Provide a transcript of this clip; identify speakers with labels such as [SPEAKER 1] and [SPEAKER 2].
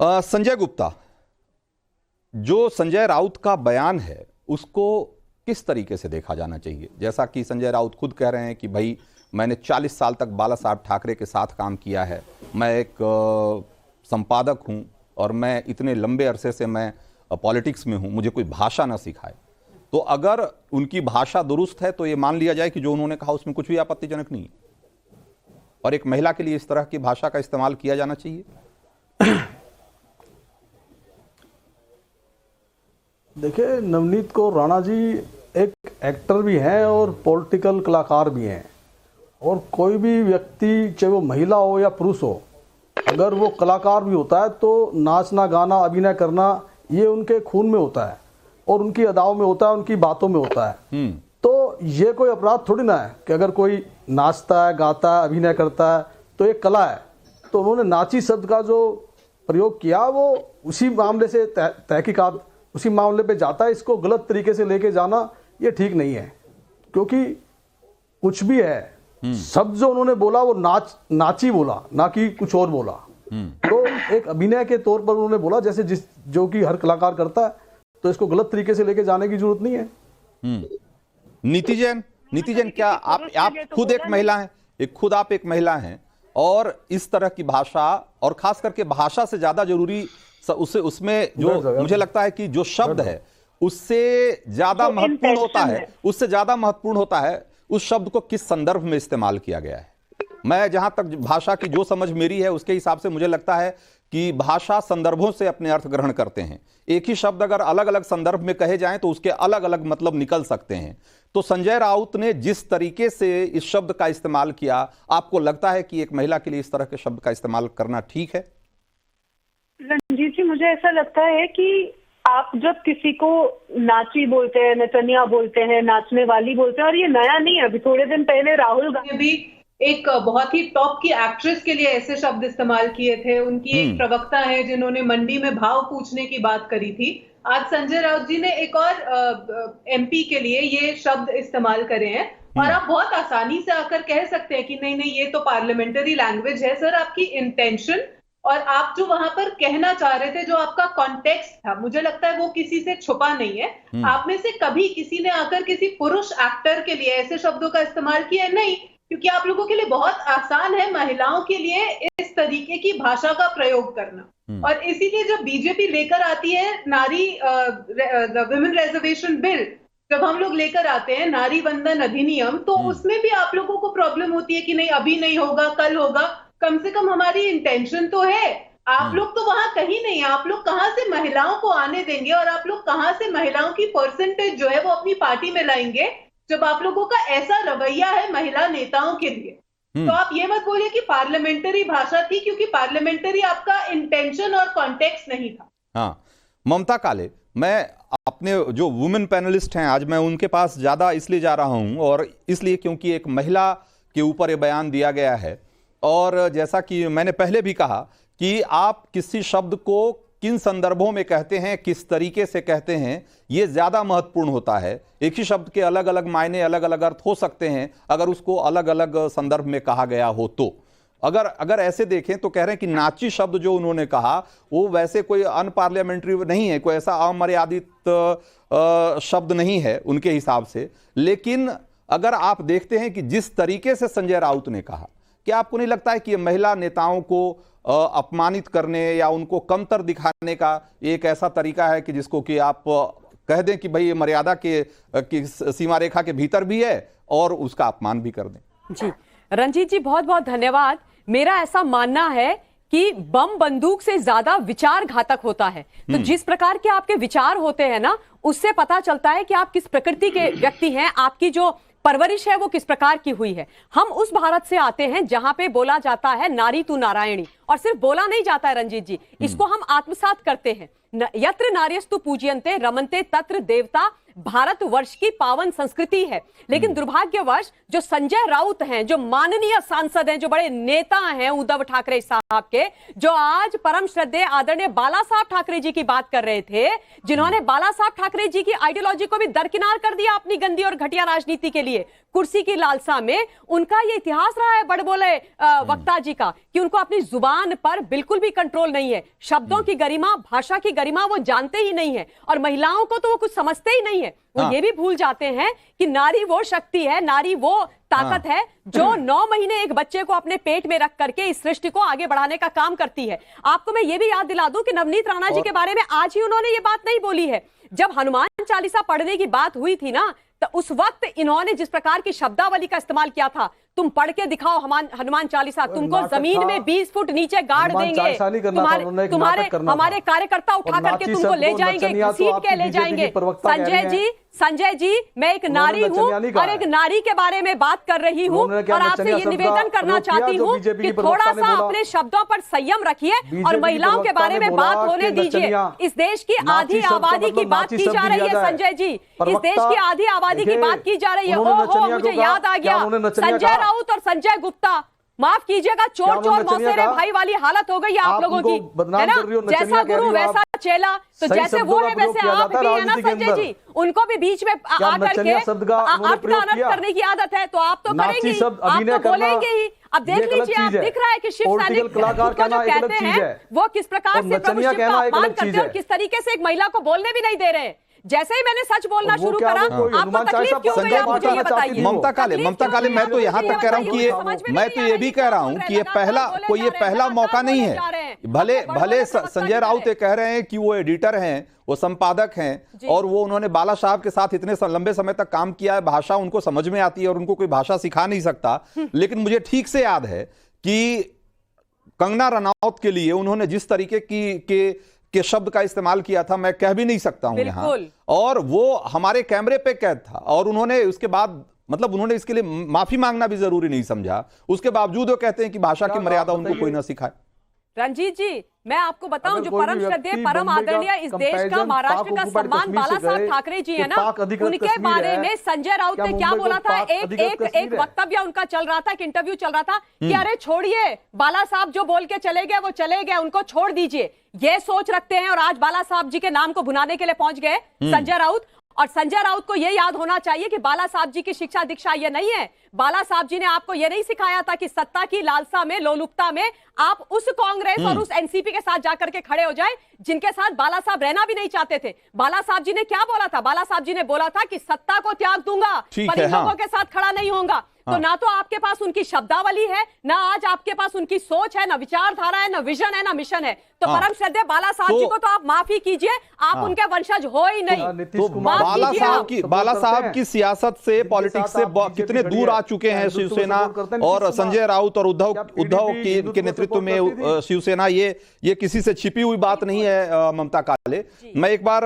[SPEAKER 1] संजय गुप्ता, जो संजय राउत का बयान है उसको किस तरीके से देखा जाना चाहिए? जैसा कि संजय राउत खुद कह रहे हैं कि भाई मैंने 40 साल तक बाला साहब ठाकरे के साथ काम किया है, मैं एक संपादक हूं और मैं इतने लंबे अरसे से मैं पॉलिटिक्स में हूं, मुझे कोई भाषा ना सिखाए। तो अगर उनकी भाषा दुरुस्त है तो ये मान लिया जाए कि जो उन्होंने कहा उसमें कुछ भी आपत्तिजनक नहीं है, और एक महिला के लिए इस तरह की भाषा का इस्तेमाल किया जाना चाहिए?
[SPEAKER 2] देखिए, नवनीत कौर राणा जी एक एक्टर भी हैं और पॉलिटिकल कलाकार भी हैं, और कोई भी व्यक्ति चाहे वो महिला हो या पुरुष हो, अगर वो कलाकार भी होता है तो नाचना, गाना, अभिनय करना ये उनके खून में होता है और उनकी अदाओं में होता है, उनकी बातों में होता है। तो ये कोई अपराध थोड़ी ना है कि अगर कोई नाचता है, गाता है, अभिनय करता है तो ये कला है। तो उन्होंने नाची शब्द का जो प्रयोग किया वो उसी मामले से तहकीकात उसी मामले पे जाता है। इसको गलत तरीके से लेके जाना ये ठीक नहीं है, क्योंकि कुछ भी है, शब्द जो उन्होंने बोला वो नाची बोला, ना कि कुछ और बोला। तो एक अभिनय के तौर पर उन्होंने बोला, जैसे जो कि हर कलाकार करता है, तो इसको गलत तरीके से लेके जाने की जरूरत नहीं है।
[SPEAKER 1] नीति जैन, क्या आप खुद एक महिला हैं, खुद आप एक महिला हैं, और इस तरह की भाषा, और खास करके भाषा से ज्यादा जरूरी उसमें जो मुझे लगता है कि जो शब्द है उससे ज्यादा महत्वपूर्ण होता है उस शब्द को किस संदर्भ में इस्तेमाल किया गया है। मैं जहां तक भाषा की जो समझ मेरी है उसके हिसाब से मुझे लगता है कि भाषा संदर्भों से अपने अर्थ ग्रहण करते हैं। एक ही शब्द अगर अलग अलग संदर्भ में कहे जाएं तो उसके अलग अलग मतलब निकल सकते हैं। तो संजय राउत ने जिस तरीके से इस शब्द का इस्तेमाल किया, आपको लगता है कि एक महिला के लिए इस तरह के शब्द का इस्तेमाल करना ठीक है?
[SPEAKER 3] रणजीत जी, मुझे ऐसा लगता है कि आप जब किसी को नाची बोलते हैं, नचनिया बोलते हैं, नाचने वाली बोलते हैं, और ये नया नहीं है। अभी थोड़े दिन पहले राहुल गांधी
[SPEAKER 4] भी एक बहुत ही टॉप की एक्ट्रेस के लिए ऐसे शब्द इस्तेमाल किए थे। उनकी एक प्रवक्ता है जिन्होंने मंडी में भाव पूछने की बात करी थी। आज संजय राउत जी ने एक और एमपी के लिए ये शब्द इस्तेमाल करे हैं, और आप बहुत आसानी से आकर कह सकते हैं कि नहीं नहीं, ये तो पार्लियामेंट्री लैंग्वेज है। सर, आपकी इंटेंशन और आप जो वहां पर कहना चाह रहे थे, जो आपका कॉन्टेक्स्ट था, मुझे लगता है वो किसी से छुपा नहीं है। आप में से कभी किसी ने आकर किसी पुरुष एक्टर के लिए ऐसे शब्दों का इस्तेमाल किया है? नहीं, क्योंकि आप लोगों के लिए बहुत आसान है महिलाओं के लिए इस तरीके की भाषा का प्रयोग करना। और इसीलिए जब बीजेपी लेकर आती है नारी विमेन रिजर्वेशन बिल, जब हम लोग लेकर आते हैं नारी वंदन अधिनियम, तो उसमें भी आप लोगों को प्रॉब्लम होती है कि नहीं अभी नहीं होगा, कल होगा। कम से कम हमारी इंटेंशन तो है। आप लोग तो वहां कहीं नहीं है। आप लोग कहां से महिलाओं को आने देंगे, और आप लोग कहां से महिलाओं की परसेंटेज जो है वो अपनी पार्टी में लाएंगे, जब आप लोगों का ऐसा रवैया है महिला नेताओं के लिए? तो आप ये मत बोलिए कि पार्लियामेंट्री भाषा थी, क्योंकि पार्लियामेंट्री आपका इंटेंशन और कॉन्टेक्स्ट नहीं था।
[SPEAKER 1] हाँ, ममता काले, मैं अपने जो वुमेन पैनलिस्ट हैं आज मैं उनके पास ज्यादा इसलिए जा रहा हूं, और इसलिए क्योंकि एक महिला के ऊपर ये बयान दिया गया है। और जैसा कि मैंने पहले भी कहा कि आप किसी शब्द को किन संदर्भों में कहते हैं, किस तरीके से कहते हैं, यह ज्यादा महत्वपूर्ण होता है। एक ही शब्द के अलग अलग मायने, अलग अलग अर्थ हो सकते हैं अगर उसको अलग अलग संदर्भ में कहा गया हो। तो अगर ऐसे देखें तो कह रहे हैं कि नाची शब्द जो उन्होंने कहा वो वैसे कोई अनपार्लियामेंट्री नहीं है, कोई ऐसा अमर्यादित शब्द नहीं है उनके हिसाब से। लेकिन अगर आप देखते हैं कि जिस तरीके से संजय राउत ने कहा, क्या आपको नहीं लगता है कि ये महिला नेताओं को अपमानित करने या उनको कमतर दिखाने का एक ऐसा तरीका है कि जिसको कि आप कह दें कि भाई ये मर्यादा की सीमा रेखा के भीतर भी है और उसका अपमान भी कर दें?
[SPEAKER 5] जी रंजीत जी, बहुत बहुत धन्यवाद। मेरा ऐसा मानना है कि बम बंदूक से ज्यादा विचार घातक होता है। तो जिस प्रकार के आपके विचार होते हैं ना, उससे पता चलता है कि आप किस प्रकृति के व्यक्ति हैं, आपकी जो परवरिश है वो किस प्रकार की हुई है। हम उस भारत से आते हैं जहां पे बोला जाता है नारी तू नारायणी, और सिर्फ बोला नहीं जाता है रंजीत जी, इसको हम आत्मसात करते हैं। यत्र नार्यस्तु पूज्यन्ते रमन्ते तत्र देवता भारतवर्ष की पावन संस्कृति है। लेकिन दुर्भाग्यवश जो संजय राउत हैं, जो माननीय सांसद हैं, जो बड़े नेता हैं उद्धव ठाकरे साहब के, जो आज परम श्रद्धेय आदरणीय बाला साहब ठाकरे जी की बात कर रहे थे, जिन्होंने बाला साहब ठाकरे जी की आइडियोलॉजी को भी दरकिनार कर दिया अपनी गंदी और घटिया राजनीति के लिए, कुर्सी की लालसा में। उनका ये इतिहास रहा है बड़बोले वक्ता जी का कि उनको अपनी जुबान पर बिल्कुल भी कंट्रोल नहीं है। शब्दों की गरिमा, भाषा की गरिमा वो जानते ही नहीं है, और महिलाओं को तो वो कुछ समझते ही नहीं है। वो ये भी भूल जाते हैं कि नारी वो शक्ति है, नारी वो ताकत है जो 9 महीने एक बच्चे को अपने पेट में रख करके इस सृष्टि को आगे बढ़ाने का काम करती है। आपको मैं ये भी याद दिला दूं कि नवनीत राणा जी के बारे में आज ही उन्होंने ये बात नहीं बोली है। जब हनुमान चालीसा पढ़ने की बात हुई थी ना, तो उस वक्त इन्होंने जिस प्रकार की शब्दावली का इस्तेमाल किया था, तुम पढ़ के दिखाओ हनुमान चालीसा, तुमको जमीन में 20 फुट नीचे गाड़ देंगे, तुम्हारे हमारे कार्यकर्ता उठा करके तुमको ले जाएंगे, घसीट के ले जाएंगे। संजय जी, मैं एक नारी हूं और एक नारी के बारे में बात कर रही हूं, और आपसे ये निवेदन करना चाहती हूं कि थोड़ा सा अपने शब्दों पर संयम रखिए और महिलाओं के बारे में बात होने दीजिए। इस देश की आधी आबादी की बात की जा रही है संजय जी, इस देश की आधी आबादी की बात की जा रही है। ओहो, मुझे याद आ गया, संजय राउत और संजय गुप्ता, माफ कीजिएगा, चोर चोर मौसेरे भाई वाली हालत हो गई है आप लोगों की, है ना? जैसा गुरु वैसा चेला, तो जैसे वो है वैसे आप भी है ना संजय जी। उनको भी बीच में आकर के अर्थ का अनर्थ करने की आदत है, तो आप तो करेंगे ही, आप तो बोलेंगे ही। अब देख लीजिए, आप दिख रहा है कि शिव सैनिक को जो कहते हैं वो किस प्रकार से प्रभु शिव का अपमान करते हैं और किस तरीके से एक महिला को बोलने भी नहीं दे रहे हैं। जैसे ही मैंने सच बोलना शुरू करा, आपको तकलीफ क्यों हुई, आप मुझे ये बताइए।
[SPEAKER 1] ममता काले, मैं तो यहाँ तक कह रहा हूँ कि मैं तो ये भी कह रहा हूँ कि ये पहला मौका नहीं है। भले संजय राउत ये कह रहे हैं कि वो एडिटर हैं, वो संपादक हैं, और वो उन्होंने बाला साहब के साथ इतने लंबे समय तक काम किया है, भाषा उनको समझ में आती है और उनको कोई भाषा सिखा नहीं सकता। लेकिन मुझे ठीक से याद है कि कंगना रनौत के लिए उन्होंने जिस तरीके के शब्द का इस्तेमाल किया था, मैं कह भी नहीं सकता हूं यहां, और वो हमारे कैमरे पे कैद था, और उन्होंने उसके बाद मतलब उन्होंने इसके लिए माफी मांगना भी जरूरी नहीं समझा। उसके बावजूद वो कहते हैं कि भाषा की मर्यादा उनको कोई ना सिखाए।
[SPEAKER 5] रंजीत जी, मैं आपको बताऊं, जो परम श्रद्धेय परम आदरणीय इस देश का, महाराष्ट्र का सम्मान बाला साहब ठाकरे जी है ना, उनके बारे में संजय राउत ने क्या बोला था? एक वक्तव्य उनका चल रहा था, एक इंटरव्यू चल रहा था कि अरे छोड़िए, बाला साहब जो बोल के चले गए वो चले गए, उनको छोड़ दीजिए, ये सोच रखते हैं। और आज बाला साहब जी के नाम को भुनाने के लिए पहुंच गए संजय राउत। और संजय राउत को यह याद होना चाहिए कि बाला साहब जी की शिक्षा दीक्षा ये नहीं है। बाला साहब जी ने आपको यह नहीं सिखाया था कि सत्ता की लालसा में, लोलुपता में आप उस कांग्रेस और उस एनसीपी के साथ जाकर के खड़े हो जाए जिनके साथ बाला साहब रहना भी नहीं चाहते थे। बाला साहब जी ने क्या बोला था? बाला साहब जी ने बोला था कि सत्ता को त्याग दूंगा, पर इन लोगों के साथ खड़ा नहीं होऊंगा। तो ना तो आपके पास उनकी शब्दावली है, ना आज आपके पास उनकी सोच है, ना विचारधारा है, ना विजन है, ना मिशन है। तो परम श्रद्धेय बाला साहब जी को तो आप माफी कीजिए, आप उनके वंशज हो ही नहीं।
[SPEAKER 1] तो बाला साहब की सियासत से, पॉलिटिक्स से कितने दूर आ चुके हैं शिवसेना, और संजय राउत और उद्धव के नेतृत्व में शिवसेना, ये किसी से छिपी हुई बात नहीं है। ममता काले, मैं एक बार